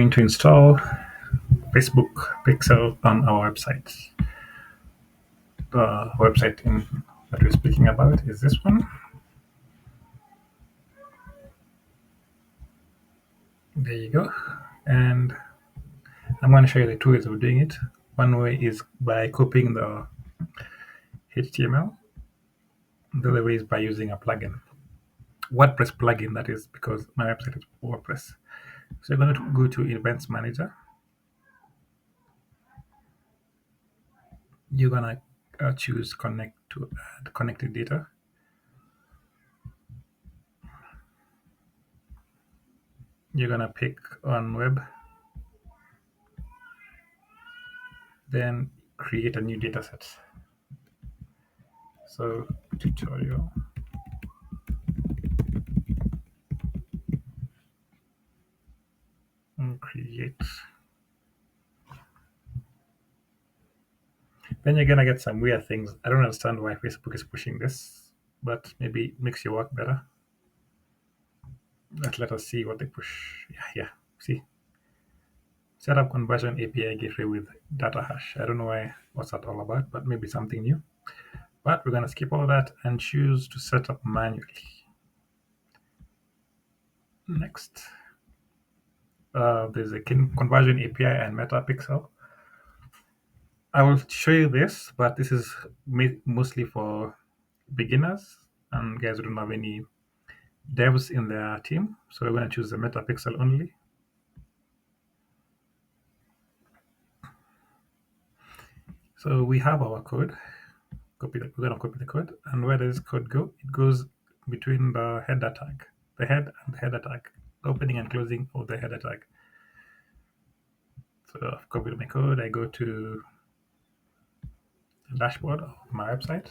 Going to install Facebook Pixel on our website. The website that we're speaking about is this one. There you go. And I'm going to show you the two ways of doing it. One way is by copying the HTML. The other way is by using a plugin. WordPress plugin, that is, because my website is WordPress. So you're going to go to Events Manager. You're going to choose Connect to add connected data. You're going to pick on Web. Then create a new data set. So tutorial. And create. Then you're gonna get some weird things. I don't understand why Facebook is pushing this, but maybe it makes your work better. Let us see what they push. Yeah. See, set up conversion API gateway with data hash. I don't know what's that all about, but maybe something new. But we're gonna skip all that and choose to set up manually. Next, there's a conversion API and MetaPixel. I will show you this, but this is mostly for beginners and guys who don't have any devs in their team. So we're going to choose the MetaPixel only. So we have our code. We're going to copy the code. And where does code go? It goes between the header tag, the head and the header tag, opening and closing of the header tag. So I've copied my code. I go to the dashboard of my website.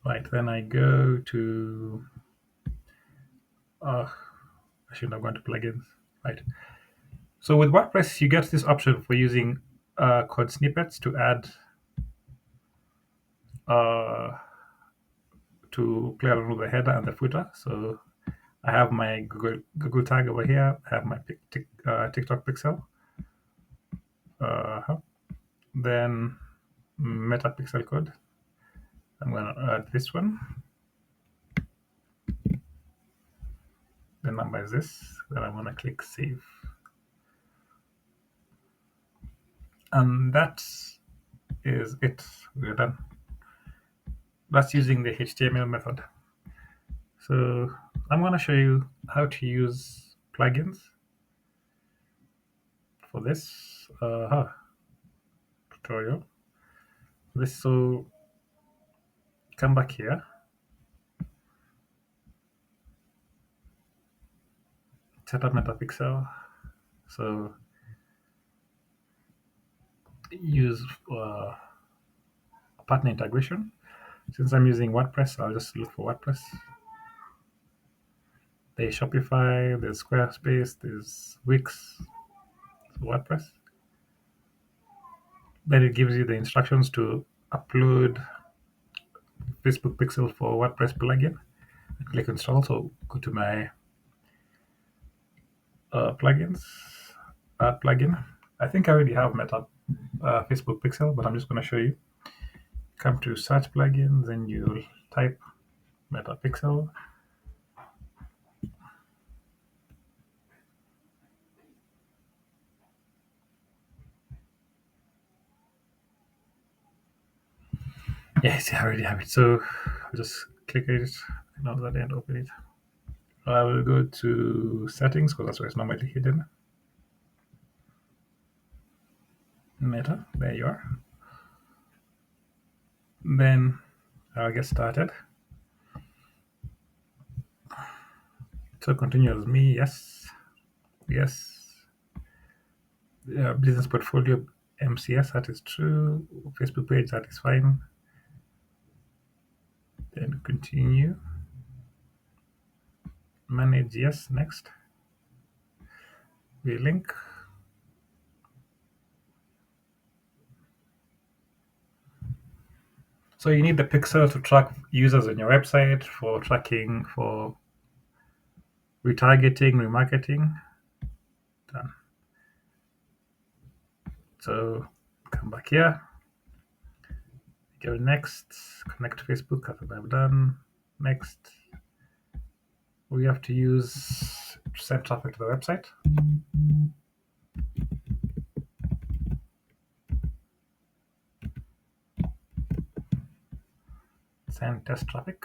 Right, then I go to, I shouldn't have gone to plugins. Right. So with WordPress, you get this option for using code snippets to add to play around with the header and the footer. So I have my Google tag over here. I have my TikTok pixel. Then MetaPixel code. I'm going to add this one. The number is this. Then I'm going to click save. And that is it. We're done. That's using the HTML method. So I'm going to show you how to use plugins for this tutorial. So come back here. Set up MetaPixel. So use partner integration. Since I'm using WordPress, I'll just look for WordPress. There's Shopify, there's Squarespace, there's Wix, WordPress. Then it gives you the instructions to upload Facebook Pixel for WordPress plugin. I click install. So go to my plugins, add plugin. I think I already have Facebook Pixel, but I'm just going to show you. Come to search plugins, and you'll type MetaPixel. Yes, I already have it. So I'll just click it, ignore that, and open it. I will go to settings because that's where it's normally hidden. Meta, there you are. Then I'll get started. So continue as me, yes. Business portfolio, MCS, that is true. Facebook page, that is fine. Then continue. Manage, yes, next. We link. So you need the pixel to track users on your website for tracking, for retargeting, remarketing, done. So come back here, go next, connect to Facebook, as I've done. Next, we have to use send traffic to the website. Send test traffic.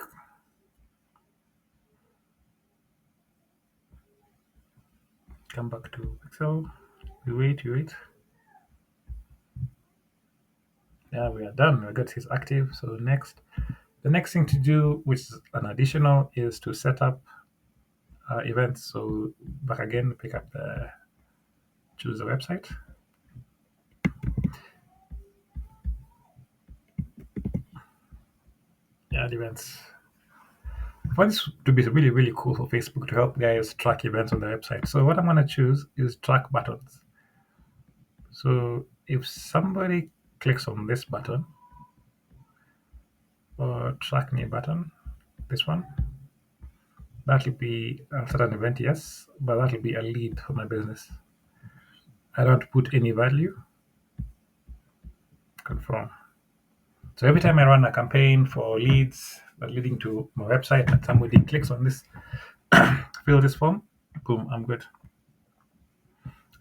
Come back to Excel. We wait. Yeah, we are done. We got his active. So next, the next thing to do, which is an additional, is to set up events. So back again, pick up the choose the website. Add events. I want this to be really, really cool for Facebook to help guys track events on their website. So what I'm going to choose is track buttons. So if somebody clicks on this button or track me button, this one, that'll be a certain event, yes, but that'll be a lead for my business. I don't put any value. Confirm. So every time I run a campaign for leads that leading to my website and somebody clicks on this, fill this form, boom, I'm good.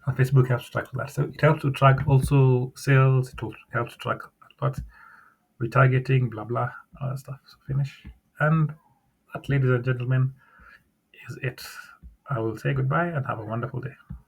And Facebook helps track that. So it helps to track also sales, it helps to track a lot, retargeting, blah, blah, all that stuff. So finish. And that, ladies and gentlemen, is it. I will say goodbye and have a wonderful day.